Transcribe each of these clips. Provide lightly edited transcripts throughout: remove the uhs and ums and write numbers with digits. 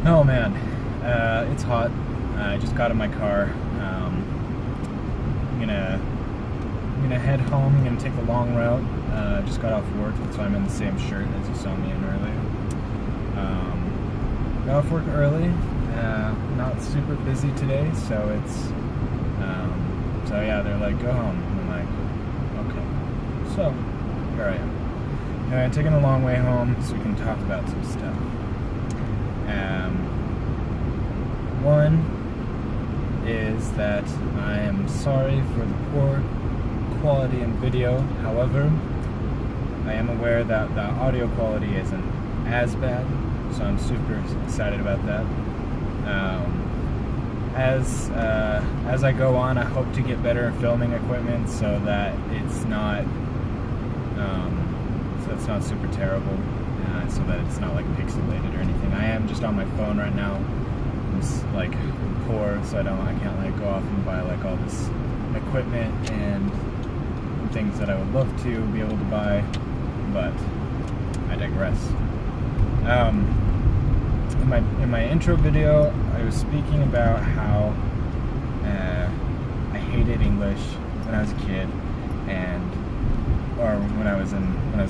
Oh man, it's hot. I just got in my car. I'm gonna head home. I'm gonna take the long route. Just got off work, that's why I'm in the same shirt as you saw me in earlier. Got off work early. Not super busy today, so so yeah. They're like, go home. And I'm like, okay. So here I am. Anyway, I'm taking a long way home, so we can talk about some stuff. One is that I am sorry for the poor quality in video. However, I am aware that the audio quality isn't as bad, so I'm super excited about that. As I go on, I hope to get better filming equipment so that it's not super terrible, so that it's not like pixelated or anything. I am just on my phone right now. I'm just, like, poor, so I can't like go off and buy like all this equipment and things that I would love to be able to buy, but I digress. In my intro video, I was speaking about how I hated English when I was a kid, or when I was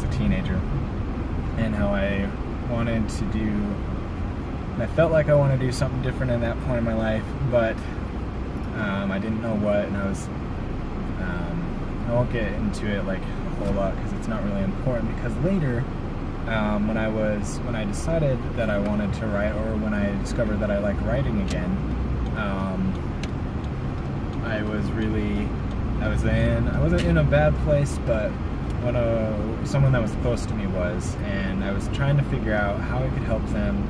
a teenager, and how I wanted to do. And I felt like I wanted to do something different in that point in my life, but I didn't know what, and I won't get into it like a whole lot because it's not really important. Because later, when I decided that I wanted to write, or when I discovered that I like writing again, I wasn't in a bad place, but someone that was close to me was, and I was trying to figure out how I could help them,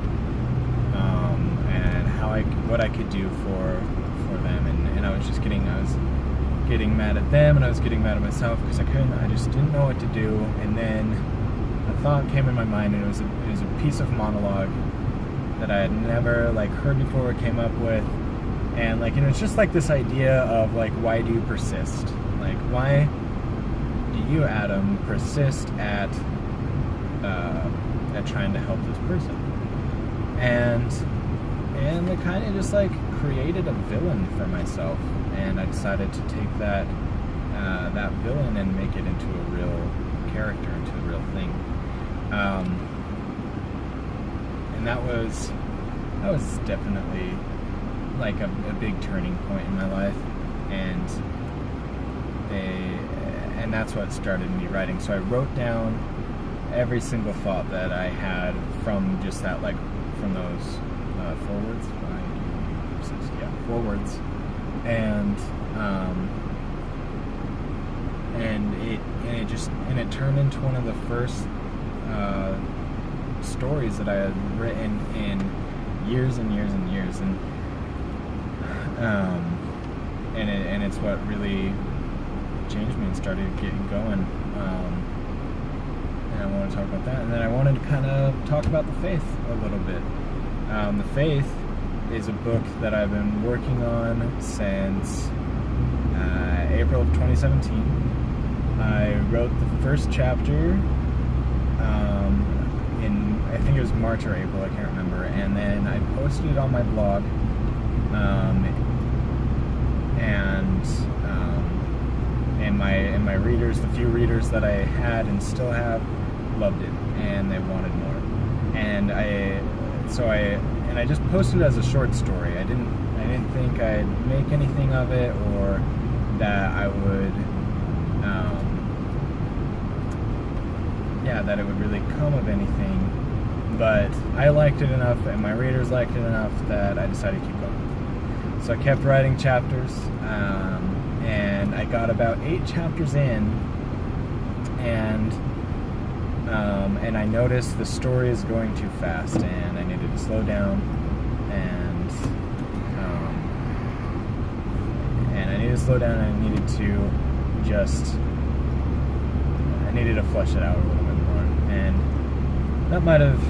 and what I could do for them, and I was getting mad at them, and I was getting mad at myself because I just didn't know what to do. And then a thought came in my mind, and it was a piece of monologue that I had never like heard before, came up with, and like, it's just like this idea of like, why do you persist? Like, why do you, Adam, persist at trying to help this person? And it kind of just like created a villain for myself, and I decided to take that villain and make it into a real character, into a real thing. And that was definitely like a big turning point in my life, and that's what started me writing. So I wrote down every single thought that I had from just that, like from those forwards, 5, 6, yeah, forwards, and it turned into one of the first stories that I had written in years and years and years, and it's what really changed me and started getting going. And I want to talk about that, and then I wanted to kind of talk about the faith a little bit. The Faith is a book that I've been working on since April of 2017. I wrote the first chapter in, I think it was March or April, I can't remember, and then I posted it on my blog, and my readers, the few readers that I had and still have, loved it, and they wanted more. And I just posted it as a short story. I didn't think I'd make anything of it, or that I would that it would really come of anything, but I liked it enough and my readers liked it enough that I decided to keep going. So I kept writing chapters, and I got about 8 chapters in, and I noticed the story is going too fast, and I needed to slow down, and I needed to slow down, and I needed to flesh it out a little bit more, and that might have.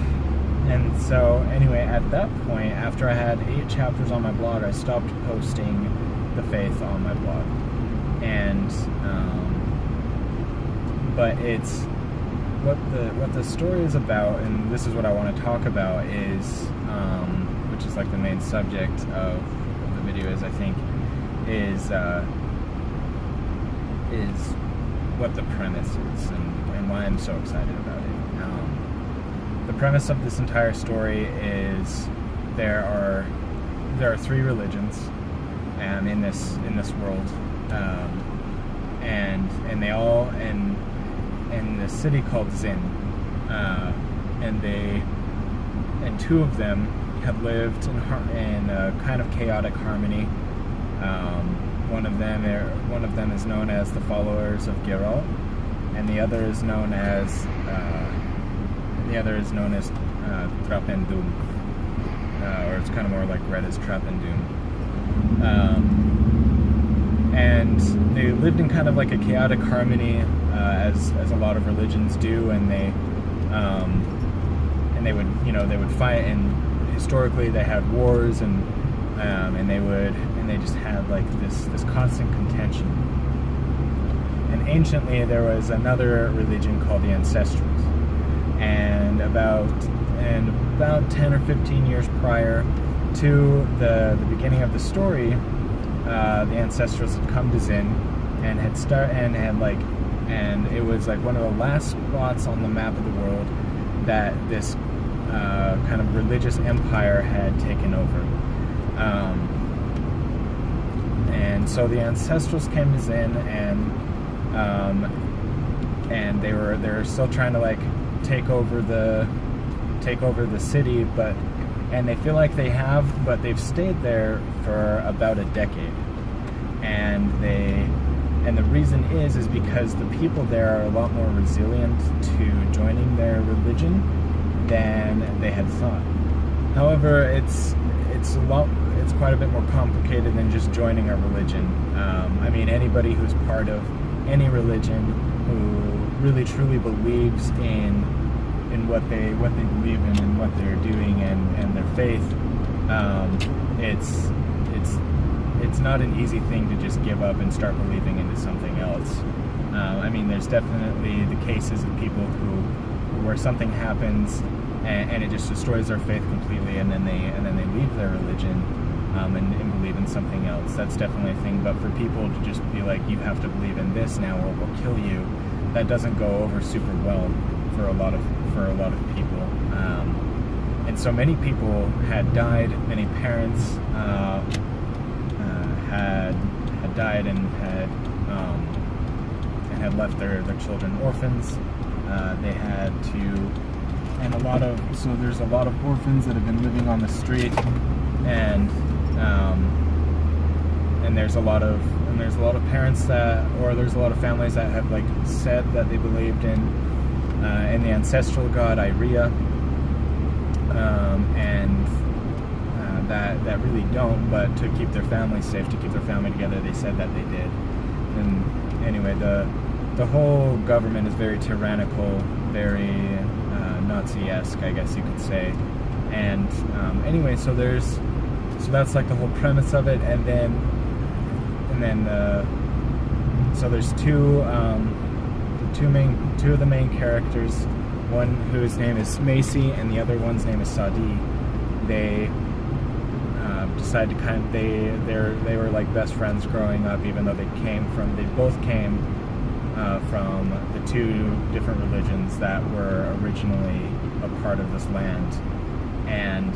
And so anyway, at that point, after I had 8 chapters on my blog, I stopped posting The Faith on my blog, and but it's what the story is about, and this is what I want to talk about, is which is like the main subject of the video, is I think is what the premise is and why I'm so excited about it. The premise of this entire story is there are three religions in this world, and they all in the city called Zin, and two of them have lived in a kind of chaotic harmony. One of them is known as the followers of Geralt, and the other is known as Trapendum, or it's kind of more like read as Trapendum. And they lived in kind of like a chaotic harmony, as a lot of religions do, and they would fight, and historically they had wars, and they just had like this constant contention. And anciently there was another religion called the Ancestrals, and about 10 or 15 years prior to the beginning of the story, the Ancestrals had come to Zin and and it was like one of the last spots on the map of the world that this kind of religious empire had taken over. And so the Ancestrals came to Zin, and they were still trying to like take over the city, and they feel like they have, but they've stayed there for about a decade, and the reason is because the people there are a lot more resilient to joining their religion than they had thought. However, it's quite a bit more complicated than just joining a religion. I mean, anybody who's part of any religion who really truly believes in what they believe in and what they're doing and their faith, it's not an easy thing to just give up and start believing into something else. I mean, there's definitely the cases of people where something happens and it just destroys their faith completely, and then they leave their religion and believe in something else. That's definitely a thing. But for people to just be like, you have to believe in this now or we'll kill you, that doesn't go over super well for a lot of people. And so many people had died. Many parents had died and had left their children orphans. They had to, and there's a lot of orphans that have been living on the street, and there's a lot of parents there's a lot of families that have like said that they believed in the ancestral god Iria, and that really don't, but to keep their family safe, to keep their family together, they said that they did. And anyway, the whole government is very tyrannical, very Nazi-esque, I guess you could say. And anyway, so that's like the whole premise of it. And then so there's two of the main characters, one whose name is Macy and the other one's name is Sadi. They decided to they were like best friends growing up, even though they both came from the two different religions that were originally a part of this land, and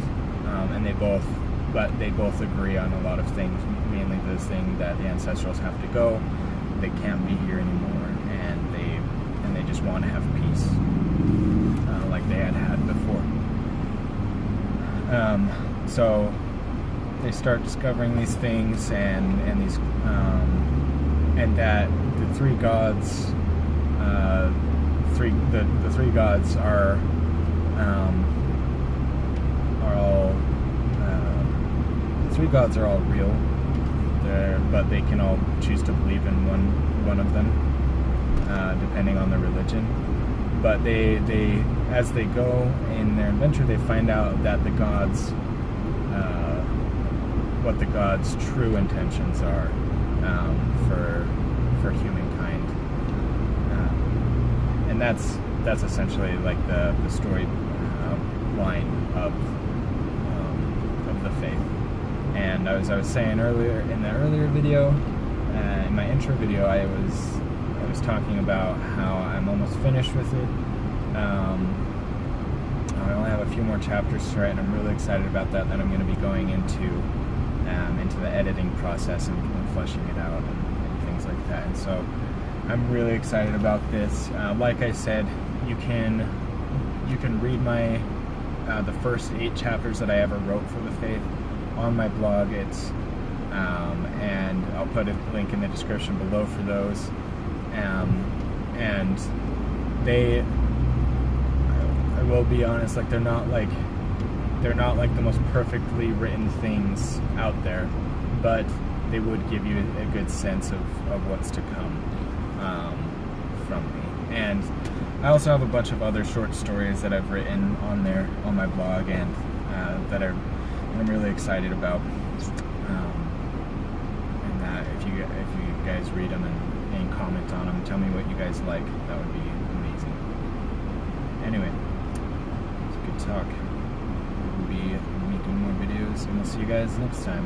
they both agree on a lot of things, mainly this thing that the Ancestrals have to go, they can't be here anymore, and they just want to have peace, like they had before. So they start discovering these things, and these and that the three gods, the three gods are all the three gods are all real. But they can all choose to believe in one of them, depending on their religion. But they as they go in their adventure, they find out that the gods, what the gods' true intentions are for humankind, and that's essentially like the story line of And as I was saying earlier in the earlier video, in my intro video, I was talking about how I'm almost finished with it. I only have a few more chapters to write, and I'm really excited about that. Then I'm going to be going into the editing process and fleshing it out and things like that. And so I'm really excited about this. Like I said, you can read my the first 8 chapters that I ever wrote for the Faith on my blog. It's and I'll put a link in the description below for those. And I will be honest, like they're not like the most perfectly written things out there, but they would give you a good sense of what's to come from me. And I also have a bunch of other short stories that I've written on there on my blog, and that I'm really excited about. And that if you guys read them and comment on them, tell me what you guys like. That would be amazing. Anyway, it's a good talk. We'll be making more videos, and we'll see you guys next time.